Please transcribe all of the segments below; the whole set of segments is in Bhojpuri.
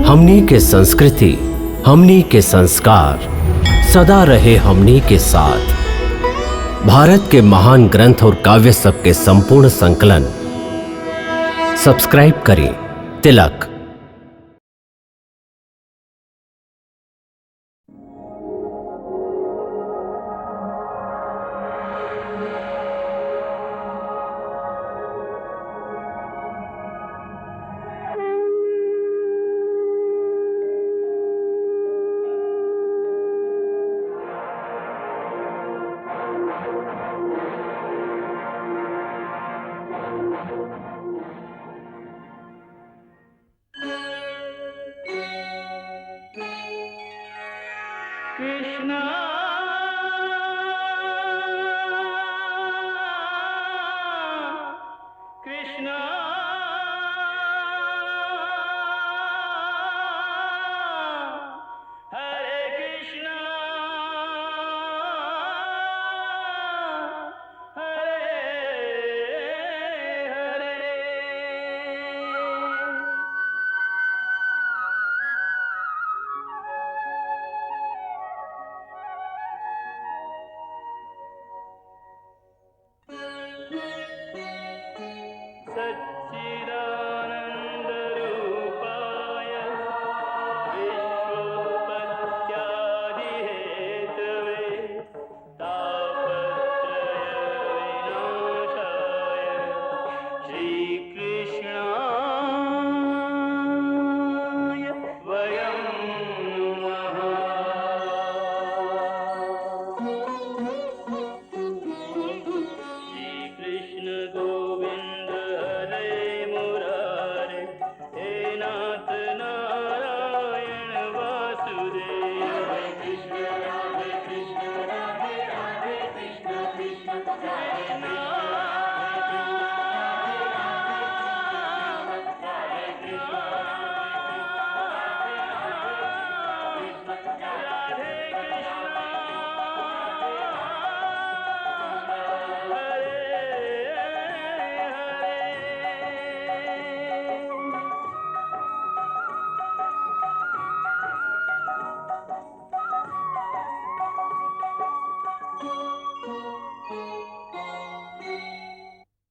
हमनी के संस्कृति, हमनी के संस्कार सदा रहे हमनी के साथ। भारत के महान ग्रंथ और काव्य सब के संपूर्ण संकलन सब्सक्राइब करें तिलक। कृष्णा कृष्णा हरे कृष्णा हरे हरे। सच्चिदानन्दरूपाय विश्वोत्पत्त्यादिहेतवे तापत्रयविनाशाय श्रीकृष्णाय वयं नमः। श्रीकृष्ण गोविंद हरे मुरारे, हे नाथ नारायण वासुदेव। हरे कृष्ण राधे राधे कृष्ण कृष्ण हरे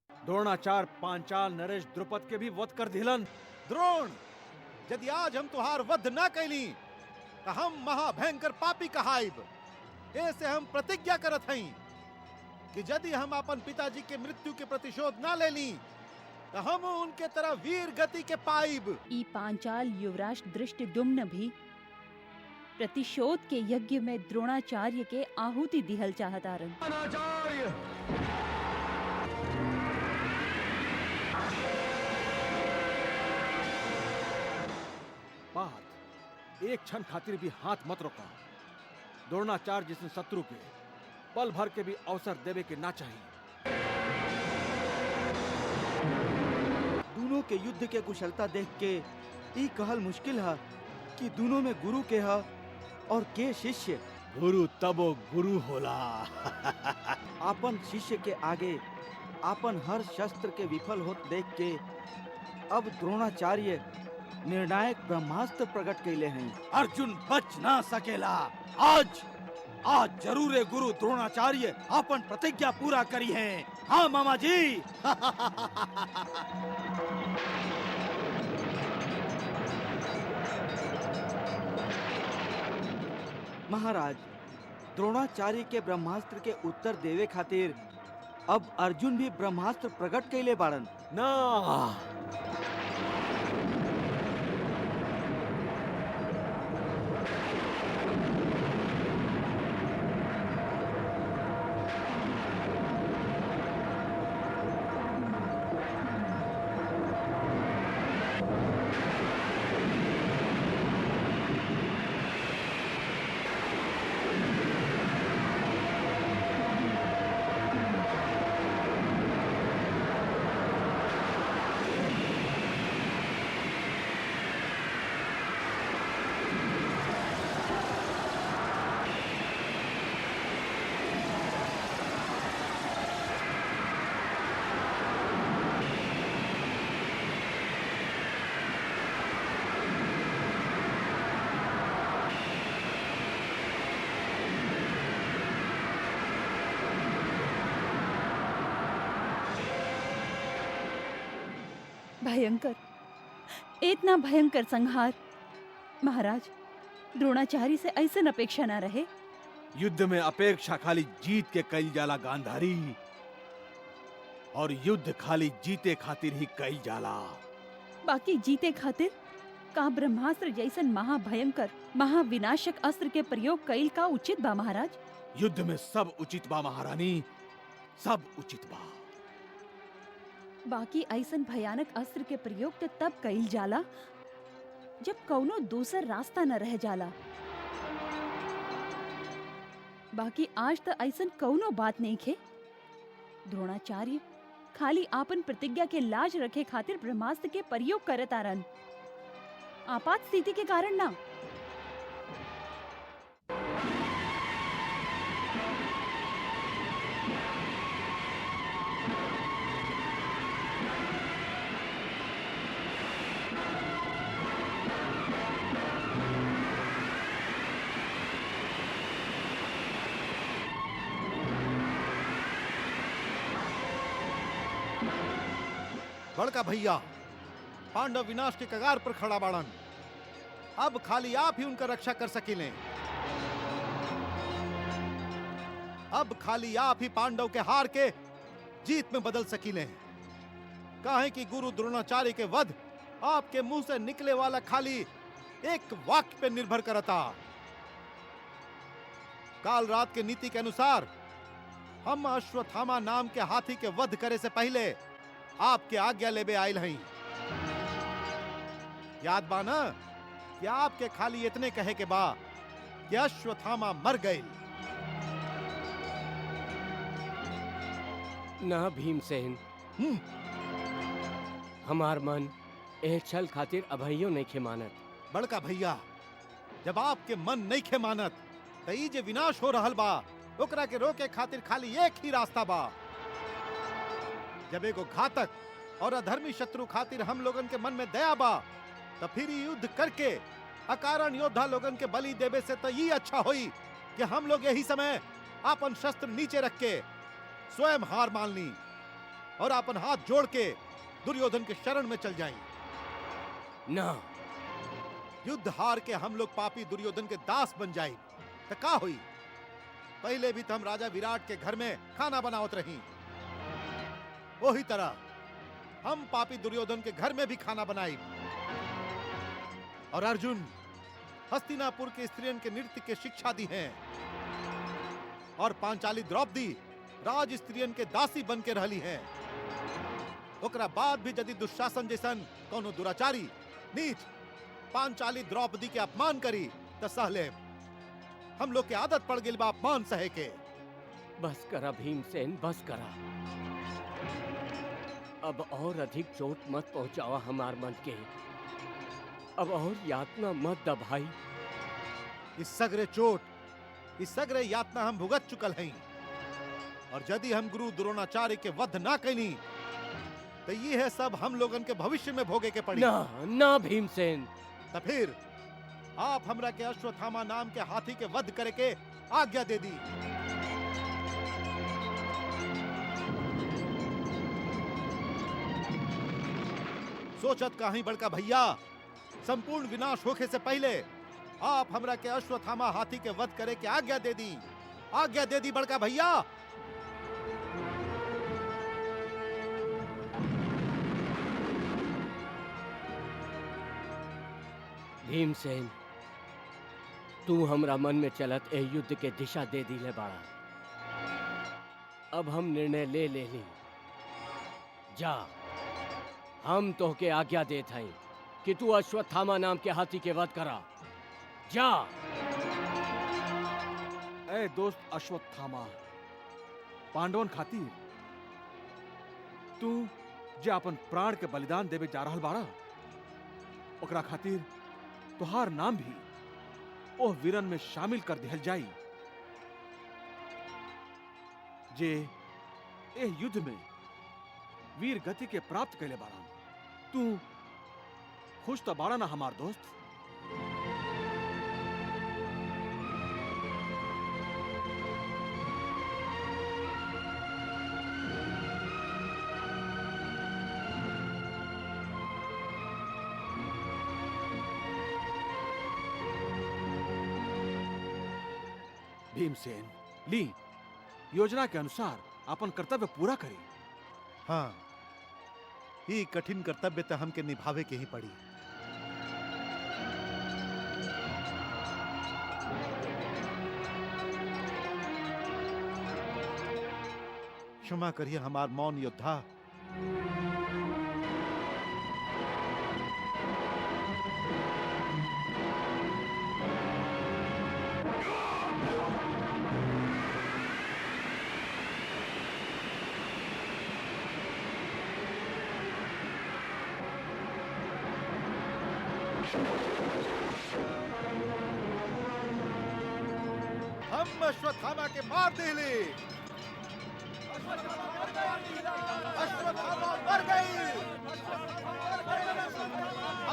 द्रोणाचार्य पांचाल नरेश द्रुपद के भी वध कर दिलन। द्रोण, यदि आज हम तुहार वध न कैली तो हम महाभयंकर पापी कहाइब। ऐसे हम प्रतिज्ञा करत हई कि यदि हम अपन पिताजी के मृत्यु के प्रतिशोध न लेली तो हम उनके तरह वीर गति के पाइब। ई पांचाल युवराज दृष्टद्युम्न भी प्रतिशोध के यज्ञ में द्रोणाचार्य के आहुति दिहल चाहतारन। बात एक क्षण खातिर भी हाथ मत रोका। द्रोणाचार्य जैसे शत्रु के पल भर के भी अवसर देवे के ना चाहिए। दोनों के युद्ध के कुशलता देख के ई कहल मुश्किल है कि दोनों में गुरु के है और के शिष्य। गुरु तबो गुरु होला। आपन शिष्य के आगे आपन हर शस्त्र के विफल होत देख के अब द्रोणाचार्य निर्णायक ब्रह्मास्त्र प्रकट कैले हैं। अर्जुन बच ना सकेला। आज जरूर गुरु द्रोणाचार्य अपन प्रतिज्ञा पूरा करी है। हाँ मामा जी। महाराज, द्रोणाचार्य के ब्रह्मास्त्र के उत्तर देवे खातिर अब अर्जुन भी ब्रह्मास्त्र प्रकट कैले बाड़न। ना, भयंकर, इतना भयंकर संहार। महाराज, द्रोणाचार्य से ऐसन अपेक्षा न रहे। युद्ध में अपेक्षा खाली जीत के कईल जाला गांधारी, और युद्ध खाली जीते खातिर ही कईल जाला। बाकी जीते खातिर का ब्रह्मास्त्र जैसन महाभयंकर महाविनाशक अस्त्र के प्रयोग कईल का उचित बा महाराज? युद्ध में सब उचित बा महारानी, सब उचित बा। बाकी ऐसन भयानक अस्त्र के प्रयोग तो तब कईल जाला जब कौनो दूसर रास्ता न रह जाला। बाकी आज तो ऐसन कौनो बात नहीं खे। द्रोणाचार्य खाली आपन प्रतिज्ञा के लाज रखे खातिर ब्रह्मास्त्र के प्रयोग करत आरन, आपात स्थिति के कारण ना। बड़का भैया पांडव विनाश के कगार पर खड़ा बाड़न। अब खाली आप ही उनका रक्षा कर सकेले। अब खाली आप ही पांडव के हार के जीत में बदल सकीले। काहे कि गुरु द्रोणाचार्य के वध आपके मुंह से निकले वाला खाली एक वाक्य पे निर्भर करता। काल रात के नीति के अनुसार हम अश्वत्थामा नाम के हाथी के वध करे से पहले आपके आज्ञा लेबे आयल हई। याद बा ना कि आपके खाली इतने कहे के बा कि अश्वत्थामा मर गए। ना भीमसेन, हमार मन एह छल खातिर अभइयो नहीं खे मानत। बड़का भैया, जब आपके मन नहीं खे मानत तो ई जे विनाश हो रहल बा ओकरा के रोके खातिर खाली एक ही रास्ता बा। जब एगो घातक और अधर्मी शत्रु खातिर हम लोगन के मन में दया बा तो फिर युद्ध करके अकारण योद्धा लोगन के बलि देवे से तो ये अच्छा होई कि हम लोग यही समय अपन शस्त्र नीचे रख के स्वयं हार मान ली और अपन हाथ जोड़ के दुर्योधन के शरण में चल जाएं। ना, युद्ध हार के हम लोग पापी दुर्योधन के दास बन जाए तो का हुई? पहले भी तो हम राजा विराट के घर में खाना बनावत रही, वही तरह हम पापी दुर्योधन के घर में भी खाना बनाई। और अर्जुन हस्तिनापुर के स्त्रियन के नृत्य के शिक्षा दी है और पांचाली द्रौपदी राज स्त्रियन के दासी बन के रहली है। ओकरा बाद भी यदि दुशासन जैसन कोनो दुराचारी नीच पांचाली द्रौपदी के अपमान करी तो सह ले। हम लोग के आदत पड़ गई बा अपमान सहे के। बस करा भीमसेन, बस करा। अब और अधिक चोट मत पहुंचावा हमार मन के। अब और यातना मत दबाई। इस सगरे चोट, इस सगरे यातना हम भुगत चुकल हैं। और यदि हम गुरु द्रोणाचार्य के वध ना कैनी तो ये है सब हम लोगन के भविष्य में भोगे के पड़ी। ना ना भीमसेन, तो फिर आप हमरा के अश्वत्थामा नाम के हाथी के वध करे के आज्ञा दे दी। सोचत काहीं बड़का भैया, संपूर्ण विनाश होखे से पहले आप हमरा के अश्वत्थामा हाथी के वध करे के आज्ञा दे दी। आज्ञा दे दी बड़का भैया। भीमसेन, तू हमरा मन में चलत ए युद्ध के दिशा दे दिले बाड़ा। अब हम निर्णय ले ली। जा, हम तोहके आज्ञा देत हई कि तू अश्वत्थामा नाम के हाथी के वध करा। जा। ए दोस्त अश्वत्थामा, पांडवन खातिर तू जे अपन प्राण के बलिदान देवे जा रहल बाड़ा, ओकरा खातिर तुहार नाम भी ओह वीरन में शामिल कर दिहल जाई जे एह युद्ध में वीर गति के प्राप्त कैले बाड़ा। तू खुश तो बाड़ा ना हमार दोस्त? भीमसेन, ली योजना के अनुसार अपन कर्तव्य पूरा करी। हाँ, ये कठिन कर्तव्य तो हमके निभावे के ही पड़ी। क्षमा करिए हमार मौन योद्धा। हम अश्वत्थामा के मार देले। अश्वत्थामा मर गई।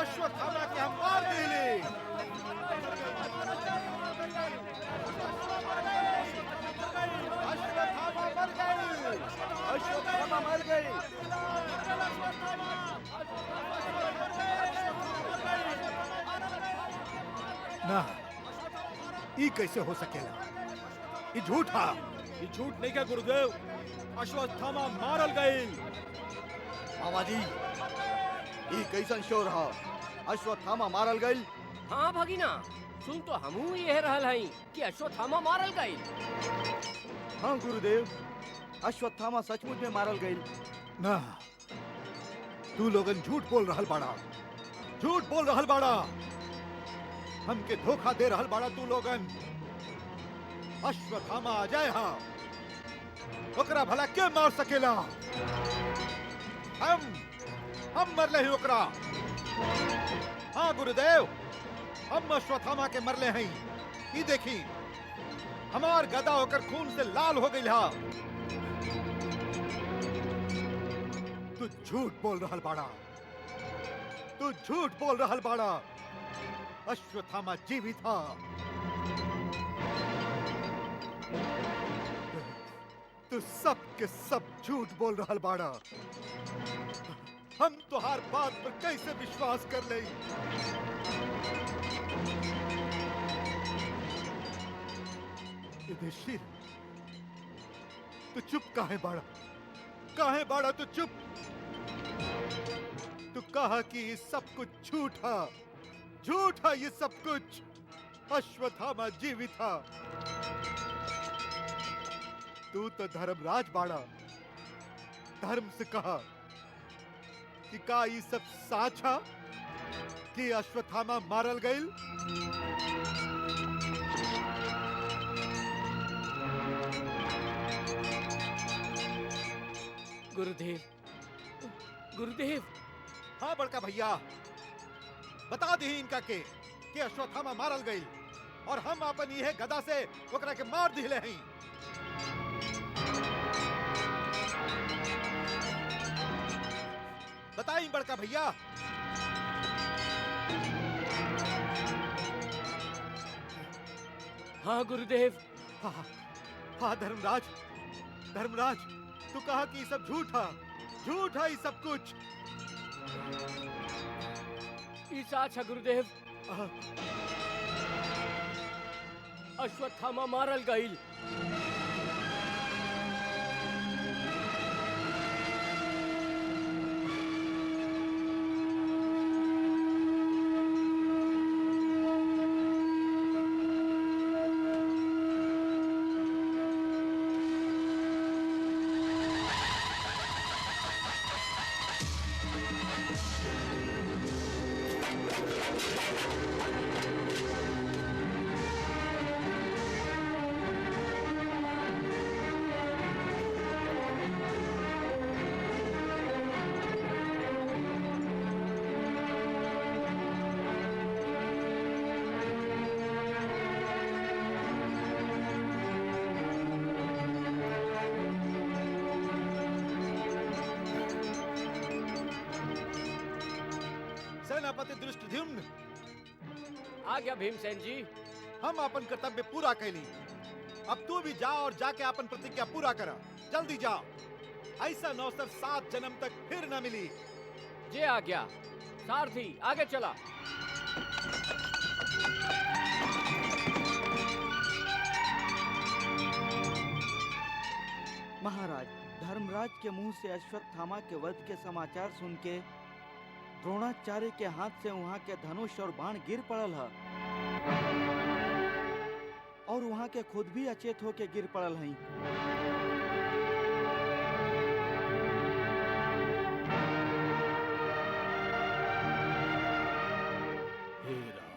अश्वत्थामा के हम मार देले। अश्वत्थामा मर गई। अश्वत्थामा मर गई। ना, ये कैसे हो सकेला? ये झूठा। ये झूठ नहीं क्या गुरुदेव, अश्वत्थामा मारल गई। मामा जी, ये कैसन शोर रहा? अश्वत्थामा मारल गई? हाँ भगिना, सुन तो हमू यह रहल हई कि अश्वत्थामा मारल गई। हाँ गुरुदेव, अश्वत्थामा सचमुच में मारल गई। ना, तू लोगन झूठ बोल रहल बाड़ा। झूठ बोल रहल बाड़ा। हमके धोखा दे रहल बाड़ा तू लोगन। अश्वत्थामा अजय हा, ओकरा भला के मार सकेला? हम मरले ही ओकरा। हाँ गुरुदेव, हम अश्वत्थामा के मरले हैं। ये देखी, हमार गदा होकर खून से लाल हो गई हा। तू झूठ बोल रहल बाड़ा। तू झूठ बोल रहल बाड़ा। अश्वत्थामा जीवित था। तू सब के सब झूठ बोल रहल बाड़ा। हम तुहार बात पर कैसे विश्वास कर ले? युधिष्ठिर, तू चुप काहे बाड़ा? काहे बाड़ा तू चुप? तू कहा कि ये सब कुछ झूठा। झूठा ये सब कुछ। अश्वत्थामा जीवित था। तू तो धर्मराज बाड़ा। धर्म से कहा कि का ये सब साचा कि अश्वत्थामा मारल गईल? गुरुदेव, गुरुदेव। हाँ बड़का भैया, बता दी इनका के कि अश्वत्थामा मारल गईल और हम अपन यह गदा से ओकरा के मार दिले हैं। बताई बड़का भैया। हाँ गुरुदेव। हाँ, हाँ धर्मराज। धर्मराज, तू कहा कि ये सब झूठा। झूठा ये सब कुछ। अच्छा गुरुदेव, अश्वत्थामा मारल गईल। सेनापति दृष्टद्युम्न। आ गया भीमसेन जी। हम अपन कर्तव्य पूरा कैली। अब तू भी जा और जाके अपन प्रतिज्ञा पूरा करा। जल्दी जा। ऐसा अवसर 7 जन्म तक फिर न मिली। जे आ गया। सारथी आगे चला। धर्मराज के मुंह से अश्वत्थामा के वध के समाचार सुन के द्रोणाचार्य के हाथ से वहां के धनुष और बाण गिर पड़ल है और वहां के खुद भी अचेत होके गिर पड़ल हैं। हे राम,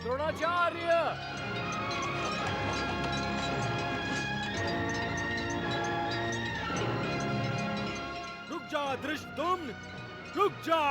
द्रोणाचार्य! रुक जा धृष्टद्युम्न, रुक जा।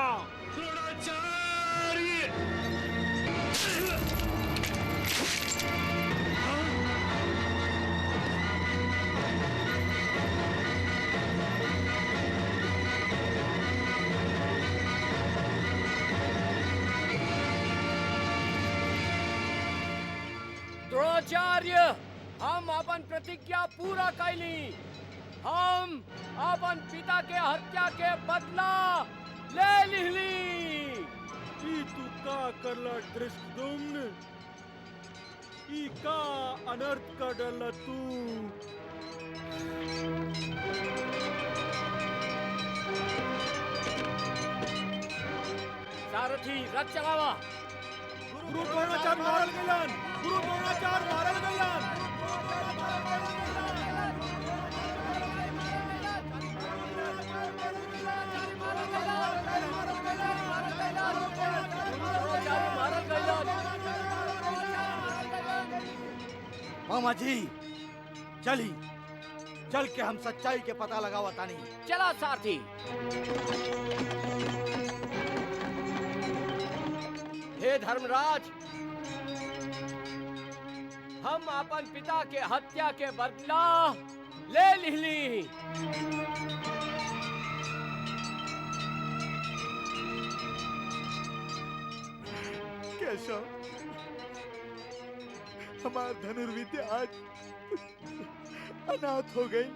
द्रोणाचार्य, हम अपन प्रतिज्ञा पूरा कैली। हम अपन पिता के हत्या के बदला ले लिहली। ई तू का करला धृष्टद्युम्न? ई का अनर्थ कर डाला तू? सारथी रथ चलावा। गुरु द्रोणाचार्य मारल गइलन, गुरु द्रोणाचार्य मारल गइलन। मामा जी, चली, चल के हम सच्चाई के पता लगावा तानी। चला सारथी। हे धर्मराज, हम अपन पिता के हत्या के बदला ले लिहली। केशव, हमार धनुर्विद्या आज अनाथ हो गई।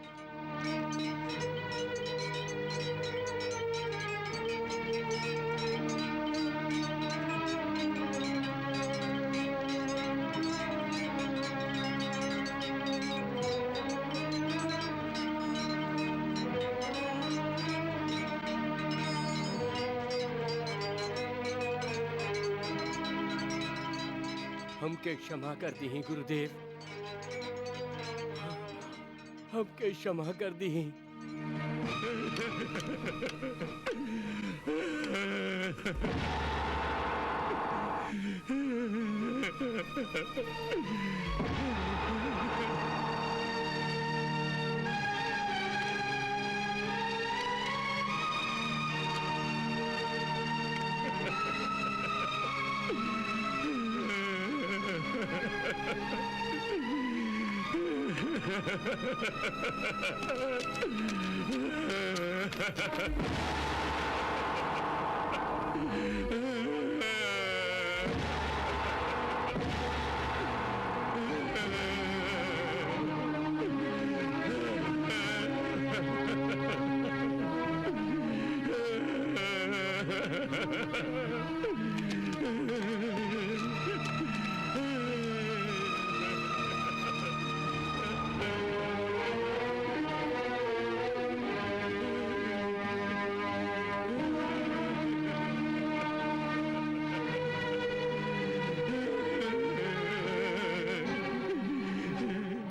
हमके क्षमा कर दी गुरुदेव, हमके क्षमा कर दी।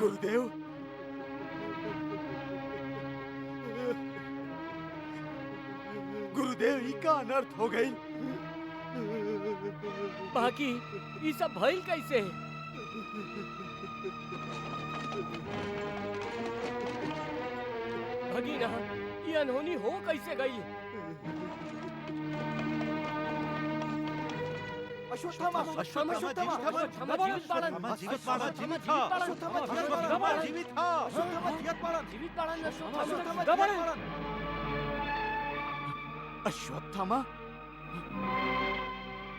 गुरुदेव, गुरुदेव, ई का अनर्थ हो गई। बाकी ये सब भइल कैसे? भगीना, ये अनहोनी हो कैसे गई? अश्वत्थामा अश्वत्थामा अश्वत्थामा जीवित था। अश्वत्थामा जीवित था। अश्वत्थामा जीवित था। अश्वत्थामा जीवित बाळन अश्वत्थामा जीवित बाळन अश्वत्थामा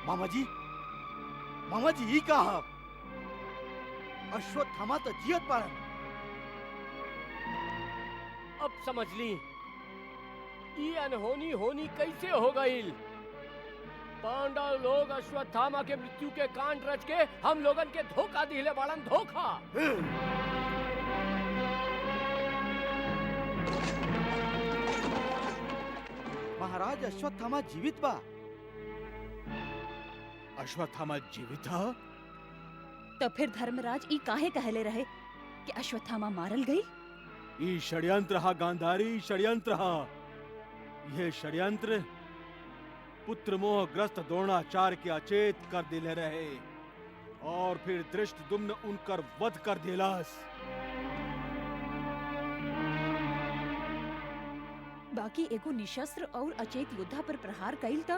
मामाजी ही कहा अश्वत्थामा तो जियत बाळन अब समझ ली ये अनहोनी होनी कैसे हो गई। पांडव लोग अश्वत्थामा के मृत्यु के कांड रच के हम लोगन के धोखा दिले बाड़न धोखा। महाराज अश्वत्थामा जीवित बा। अश्वत्थामा जीवित था। तो फिर धर्मराज ई काहे कहले रहे कि अश्वत्थामा मारल गई? ई षड्यंत्र हा गांधारी, षड्यंत्र हा। यह षड्यंत्र पुत्र मोह ग्रस्त द्रोणाचार्य के अचेत कर दिले रहे और फिर धृष्टद्युम्न उनकर वध कर दिलास। बाकी एगो निशस्त्र और अचेत योद्धा पर प्रहार कइल त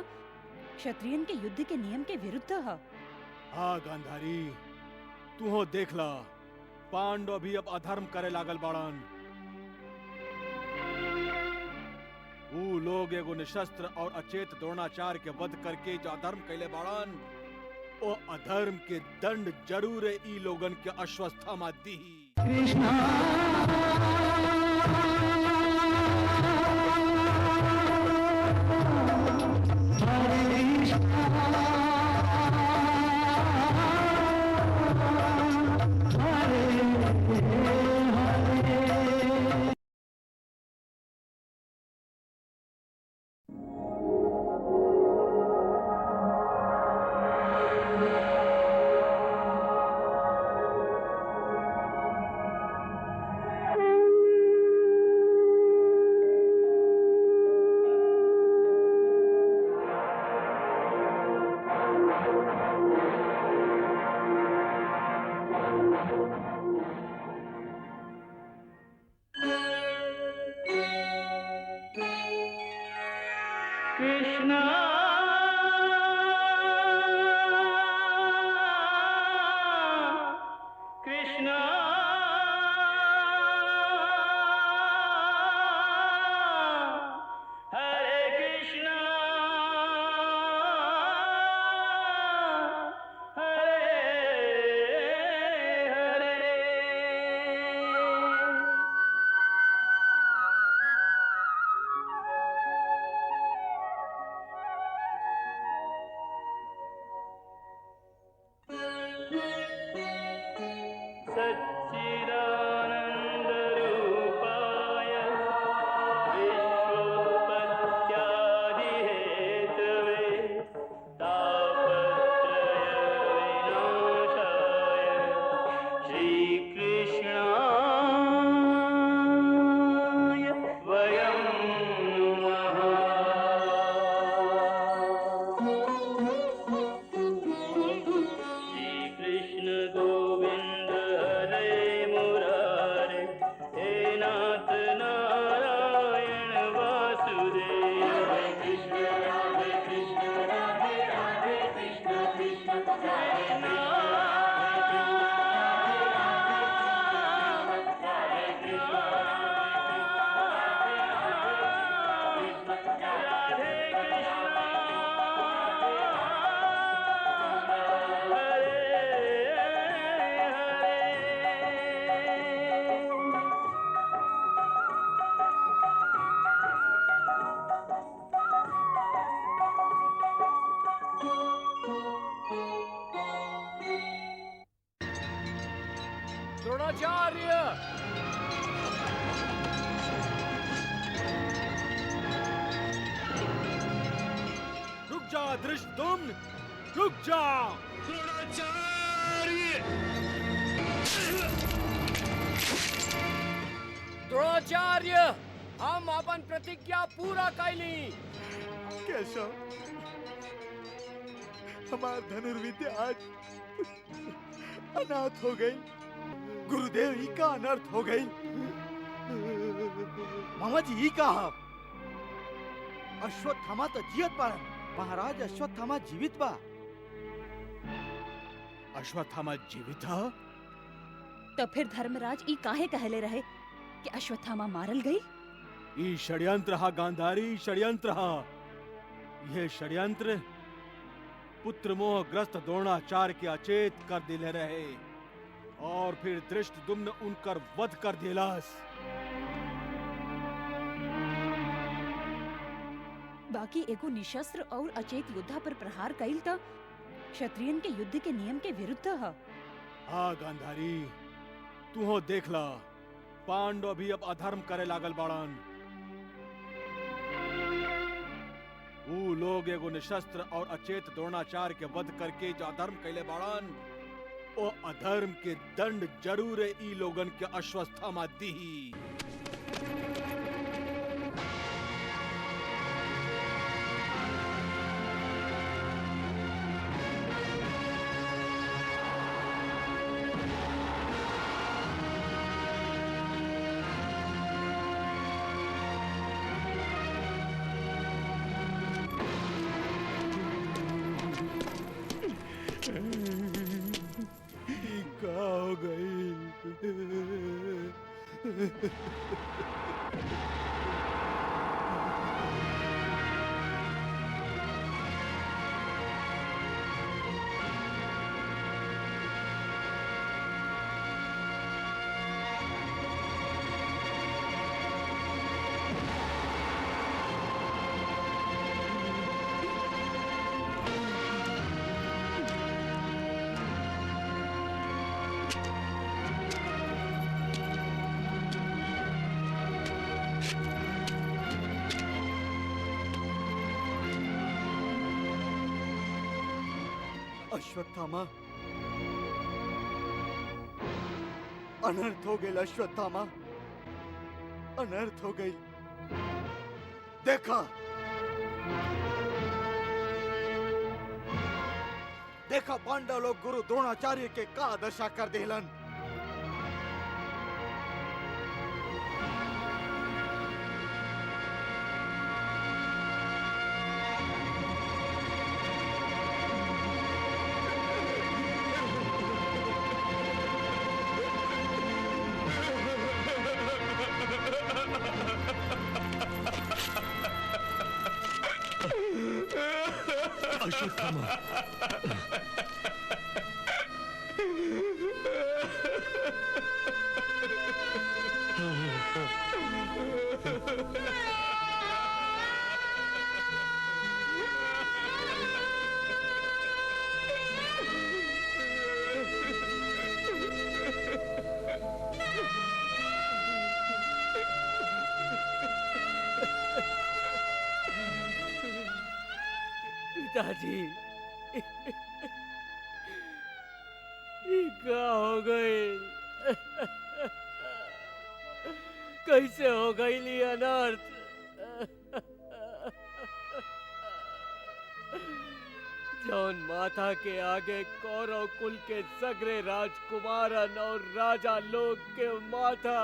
क्षत्रियन के युद्ध के नियम के विरुद्ध है। हाँ गांधारी, तू हो देख ला, पांडव भी अब अधर्म करे लागल बाड़न। वो लोग एगो निशस्त्र और अचेत द्रोणाचार्य के वध करके जो अधर्म कैले बाड़न, ओ अधर्म के दंड जरूर ई लोगन के अश्वत्थामा दी। कृष्णा कृष्णा हरे कृष्णा हरे हरे। सच्चिदानन्दरूपाय विश्वोत्पत्त्यादिहेतवे तापत्रयविनाशाय श्रीकृष्णाय वयं नमः। श्रीकृष्ण गोविंद हरे मुरारे, हे नाथ नारायण वासुदेव। हरे कृष्ण राधे राधे कृष्ण कृष्ण कृष्ण हरे कृष्ण राधे द्रोणाचार्य रुक जा धृष्टद्युम्न, रुक जा। द्रोणाचार्य हम अपन प्रतिज्ञा पूरा कैली। केशव, हमार धनुर्विद्या आज अनाथ हो गई। गुरुदेव ही का अनर्थ हो गई। मामाजी ही कहा अश्वत्थामा तो जियत बाळन। महाराज अश्वत्थामा जीवित बा। अश्वत्थामा जीवित था? तो फिर धर्मराज ई काहे कहले रहे कि अश्वत्थामा मारल गई? ई षड्यंत्र हा गांधारी, षड्यंत्र हा। यह षड्यंत्र पुत्र मोहग्रस्त द्रोणाचार्य के अचेत कर दिले रहे और फिर धृष्टद्युम्न उनकर वध कर दिलास। बाकी एगो निशस्त्र और अचेत योद्धा पर प्रहार कईल त क्षत्रियन के युद्ध के नियम के विरुद्ध है। हाँ गांधारी, तू हो देख ला, पांडव भी अब अधर्म करे लागल बाड़न। वो लोग एगो निशस्त्र और अचेत द्रोणाचार्य के वध करके जो अधर्म कैले बाड़न, ओ अधर्म के दंड जरूर ई लोगन के अश्वत्थामा दी। का हो गई? अश्वत्थामा, अनर्थ हो गई। अश्वत्थामा, अनर्थ हो गई। देखा देखा पांडव लोग गुरु द्रोणाचार्य के का दशा कर देलन। पिताजी, क्या हो गई? कैसे हो गई ली अनर्थ? जौन माता के आगे कौरव कुल के सगरे राजकुमारन और राजा लोग के माथा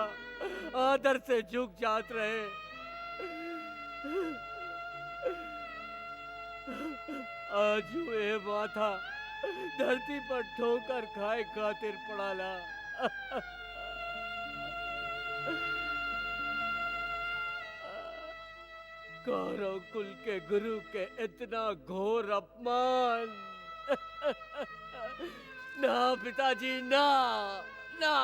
आदर से झुक जात रहे, आज वे माथा धरती पर ठोकर खाए खातिर पड़ाला। कौरव कुल के गुरु के इतना घोर अपमान। ना पिताजी, ना ना।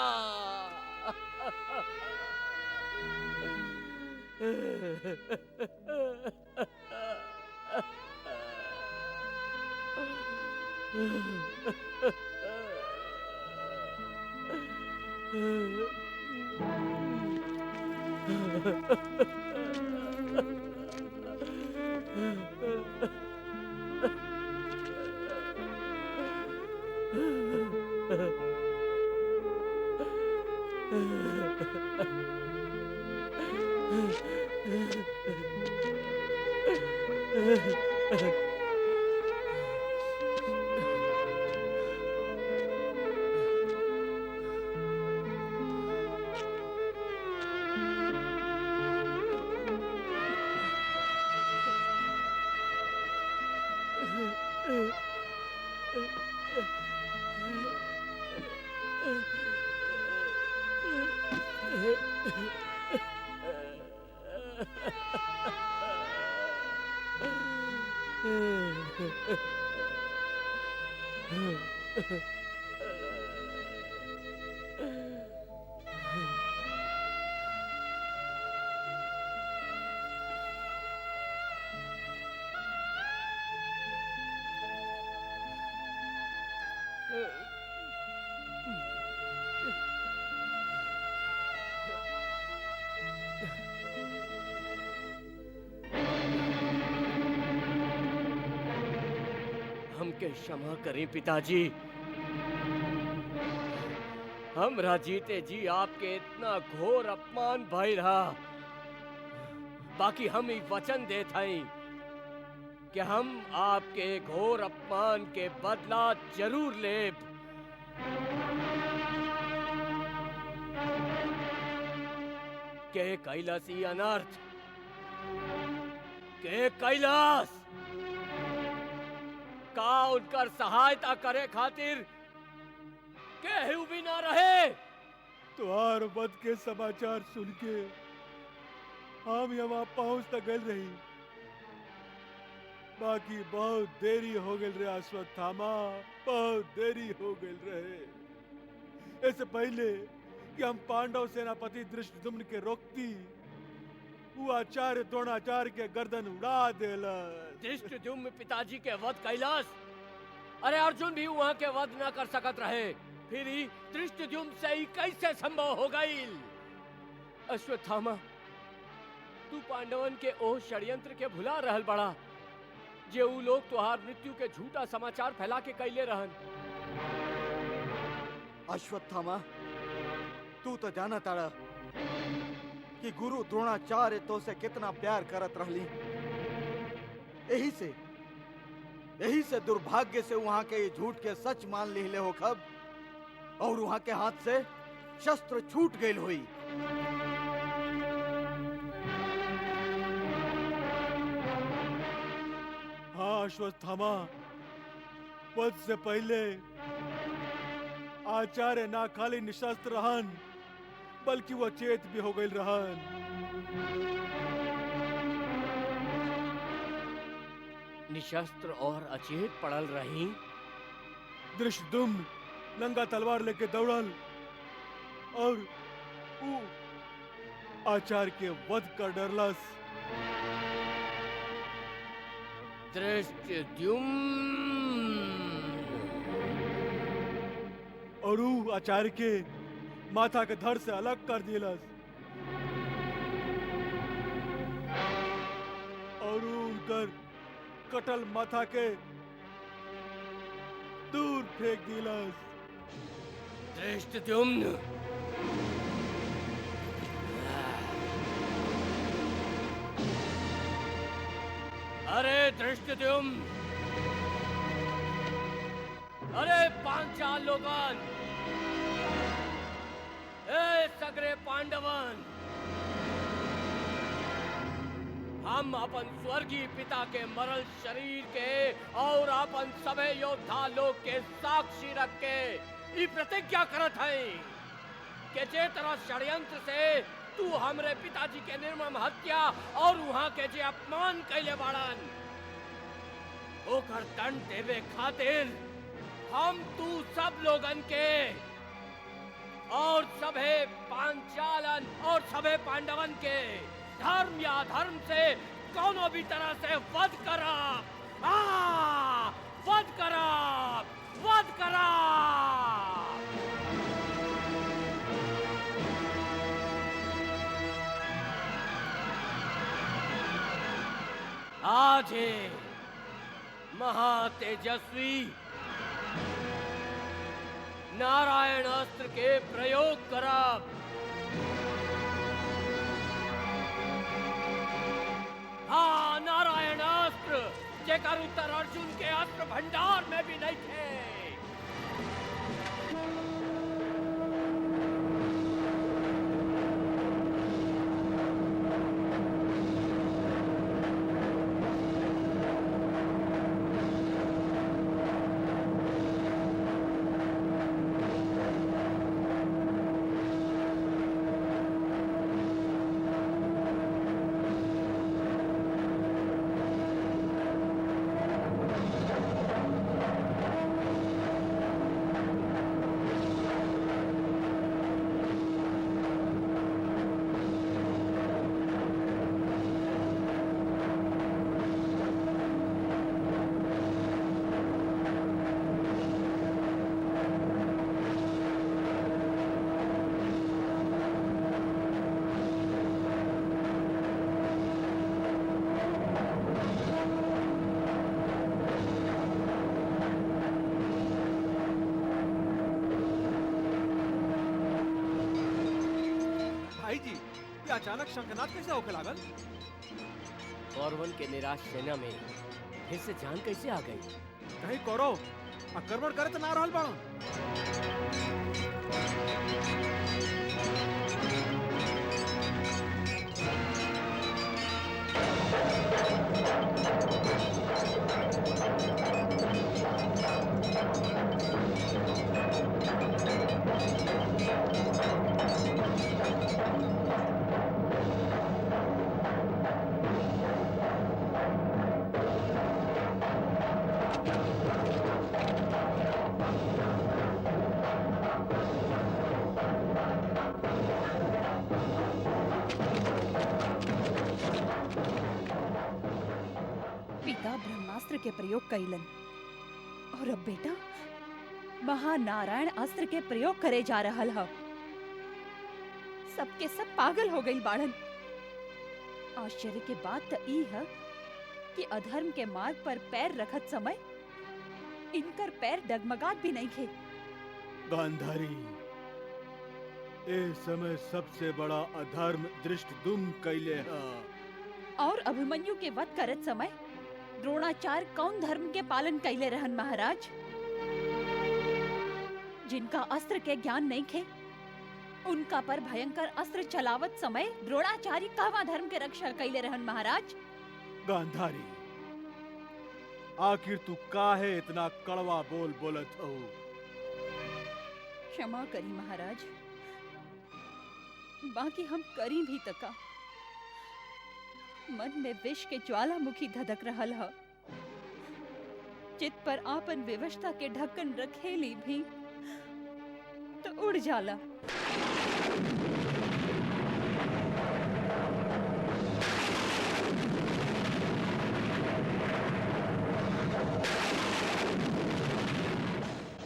हमके क्षमा करें पिताजी। हमरा जीते जी आपके इतना घोर अपमान भइल रहा। बाकी हम ही वचन देत हई कि हम आपके घोर अपमान के बदला जरूर लेब। के कैलाश ई अनर्थ, के कैलाश का उनकर सहायता करे खातिर केहू भी ना रहे। तुहार वध के समाचार सुन के हम यहाँ पहुंच तक गए रही, बाकी बहुत देरी हो गई रहे अश्वत्थामा, बहुत देरी हो गई रहे। इससे पहले कि हम पांडव सेनापति धृष्टद्युम्न के रोकती, वो आचार्य द्रोणाचार्य के गर्दन उड़ा देला। धृष्टद्युम्न पिताजी के वध कैलाश, अरे अर्जुन भी वहाँ के वध न कर सकत रहे, फिर ही धृष्टद्युम्न से ही कैसे संभव हो गई? अश्वत्थामा, तू पांडवन के ओ षड्यंत्र के भुला रहल बड़ा, जे ऊ लोग तुहार मृत्यु के झूठा समाचार फैला के कैले रहन। अश्वत्थामा, तू तो जाना तारा कि गुरु द्रोणाचार्य तो से कितना प्यार करत रहली। यही से दुर्भाग्य से वहां के ये झूठ के सच मान लिहले हो खब, और वहां के हाथ से शस्त्र छूट गई हुई। हाँ अश्वत्थामा, वध से पहले आचार्य ना खाली निशस्त्र रहन, बल्कि वो चेत भी हो गई रहन। निशस्त्र और अचेत पड़ल रही। धृष्टद्युम्न नंगा तलवार लेके दौड़ल और वो आचार्य के वध कर डरलस। धृष्टद्युम्न और वो आचार्य के माथा के धड़ से अलग कर दिलस और उनकर कटल माथा के दूर फेंक दिलस। धृष्टद्युम्न, अरे धृष्टद्युम्न, अरे पांचाल लोगन, ए सगरे पांडवन, हम अपन स्वर्गीय पिता के मरल शरीर के और अपन सभे योद्धा लोग के साक्षी रख के ई प्रतिज्ञा करत है कि जे तरह षड्यंत्र से तू हमरे पिताजी के निर्मम हत्या और वहां के जे अपमान कैले बाड़न, ओकर दंड देवे खातिर हम तू सब लोगन के और सभे पांचालन और सभे पांडवन के धर्म या धर्म से कोनो भी तरह से वध करब, वध करब, वध करब। आज महातेजस्वी नारायण अस्त्र के प्रयोग करब। हाँ, नारायण अस्त्र, जेकर उत्तर अर्जुन के अस्त्र भंडार में भी नहीं थे। भाई जी ये अचानक शंखनाद कैसे होके लागल? कौरवन के निराश सेना में फिर से जान कैसे आ गई? कहीं कौरव आक्रमण करे तो ना रहल बाड़न। पिता ब्रह्मास्त्र के प्रयोग कैलन और अब बेटा महानारायण अस्त्र के प्रयोग करे जा रहल ह। सबके सब पागल हो गई बाड़न। आश्चर्य के बात त ई है कि अधर्म के मार्ग पर पैर रखत समय इनकर पैर डगमगात भी नहीं थे। गांधारी, ए समय सबसे बड़ा अधर्म दृष्टद्युम्न कैले है। और अभिमन्यु के वध करत समय द्रोणाचार्य कौन धर्म के पालन कैले रहन महाराज? जिनका अस्त्र के ज्ञान नहीं थे उनका पर भयंकर अस्त्र चलावत समय द्रोणाचार्य कहवा धर्म के रक्षा कैले रहन महाराज? गांधारी, आखिर तू काहे इतना कड़वा बोल बोलत हो? क्षमा करी महाराज, बाकी हम करी भी तका। मन में विष के ज्वालामुखी धधक रहल ह। चित पर आपन विवशता के ढक्कन रखेली भी तो उड़ जाला।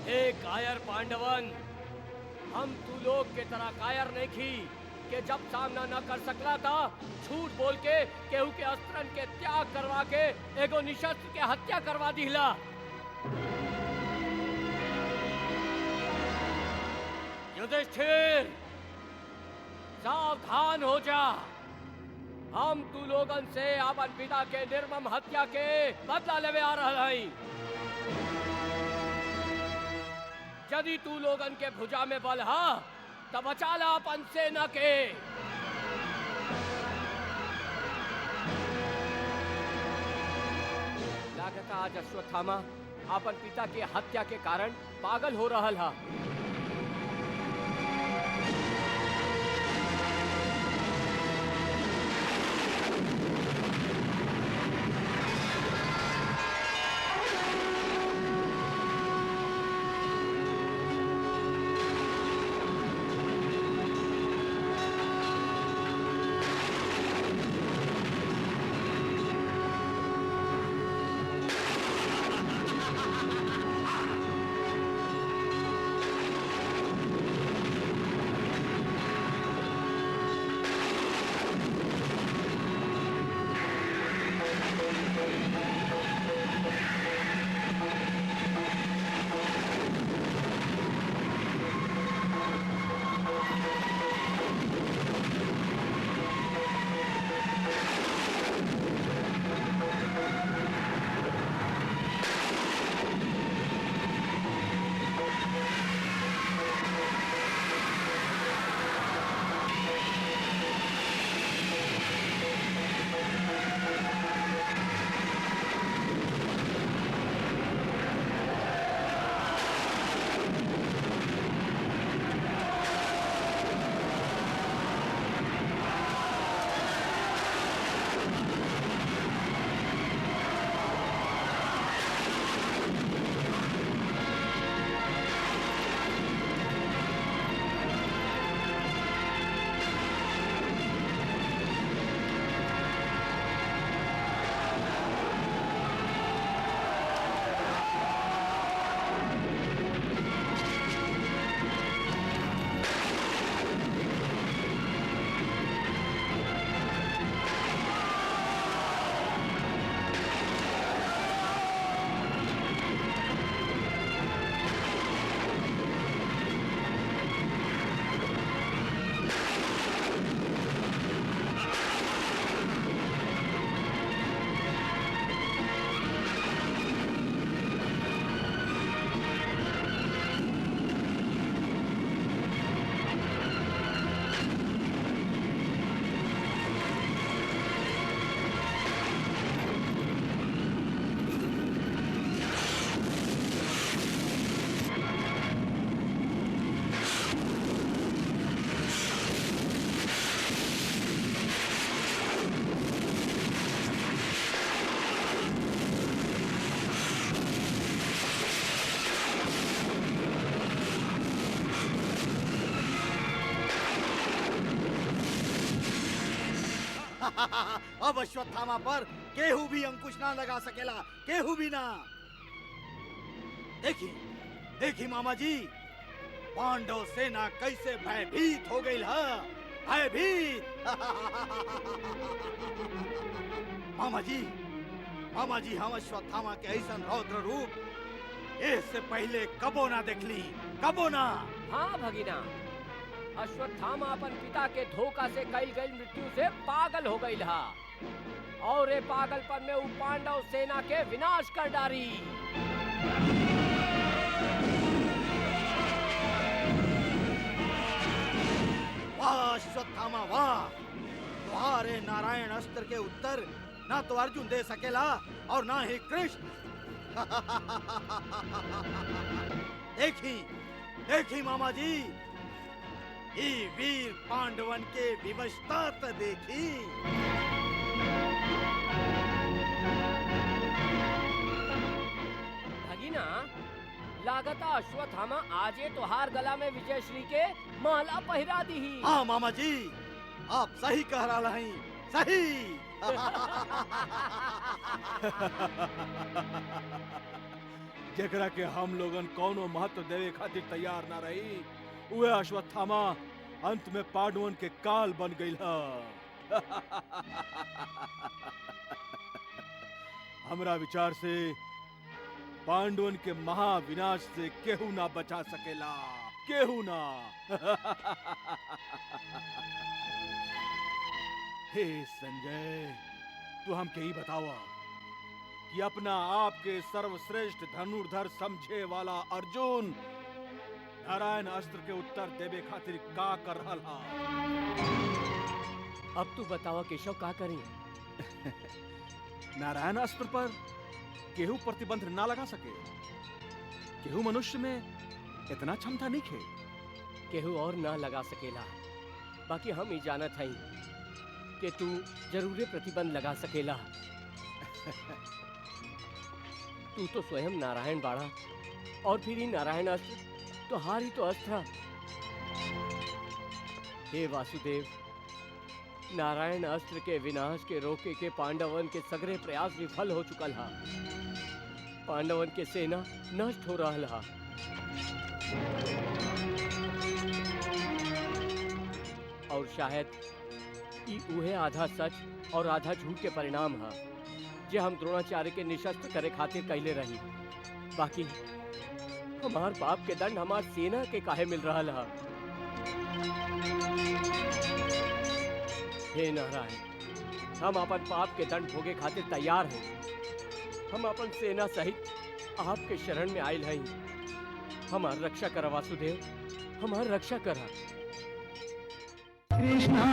हे कायर पांडवन, हम तू लोग के तरह कायर नहीं खी कि जब सामना न कर सकला था झूठ बोल के केहू के अस्त्रन के त्याग करवा के एगो निशस्त्र के हत्या करवा दिला। युधिष्ठिर, सावधान हो जा। हम तू लोगन से अपन पिता के निर्मम हत्या के बदला लेवे आ रहल हई। यदि तू लोगन के भुजा में बल हा तब बचा ला अपन सेना के। लागता आज अश्वत्थामा अपन पिता के हत्या के कारण पागल हो रहल हा। अब अश्वत्थामा पर केहू भी अंकुश ना लगा सकेला, केहू भी ना। देखी देखी मामा जी, पांडव सेना कैसे भयभीत हो गई है, भयभीत। मामा जी हम अश्वत्थामा के ऐसन रौद्र रूप इससे पहले कबो ना देखली, कबो ना। हाँ भगिना, अश्वत्थामा अपन पिता के धोखा से कई गई मृत्यु से पागल हो गई हा, और ये पागलपन में वो पांडव सेना के विनाश कर डारी। वाह अश्वत्थामा वाह, तुम्हारे नारायण अस्त्र के उत्तर ना तो अर्जुन दे सकेला और ना ही कृष्ण। देखी देखी मामा जी, ये वीर पांडवन के विवशता त देखी। भगिना, लागता अश्वत्थामा आजे तोहार गला में विजयश्री के माला पहिरा दी। हाँ मामा जी, आप सही कह रहा हैं, सही। जेकरा के हम लोगन कौनो महत्व देवे खातिर तैयार ना रही, उहे अश्वत्थामा अंत में पांडवन के काल बन गई है। हमरा विचार से पांडवन के महाविनाश से केहू ना बचा सकेला, केहू ना। हे संजय, तू हमके ही बतावा कि अपना आप के सर्वश्रेष्ठ धनुर्धर समझे वाला अर्जुन नारायण अस्त्र के उत्तर देवे खातिर का कर रहल हा? अब तू बतावा केशव का करी? नारायण अस्त्र पर केहू प्रतिबंध ना लगा सके। केहू मनुष्य में इतना क्षमता नहीं खे। केहू और ना लगा सकेला, बाकी हम ही जानत हई कि तू जरूरे प्रतिबंध लगा सकेला। तू तो स्वयं नारायण बाड़ा, और फिर ही नारायण अस्त्र तो हार ही तो अस्त्र। हे वासुदेव, नारायण अस्त्र के विनाश के रोके के पांडवन के सगरे प्रयास विफल हो चुकल हा। पांडवन के सेना नष्ट हो रहल हा। और शायद ई उहे आधा सच और आधा झूठ के परिणाम हा जे हम द्रोणाचार्य के निशस्त्र करे खातिर कहले रही। बाकी हमार पाप के दंड हमार सेना के काहे मिल रहल हा। हे नारायण, हम अपन पाप के दंड भोगे खातिर तैयार हैं। हम अपन सेना सहित आपके शरण में आयल हई। हमार रक्षा करा वासुदेव, हमार रक्षा करा। कृष्णा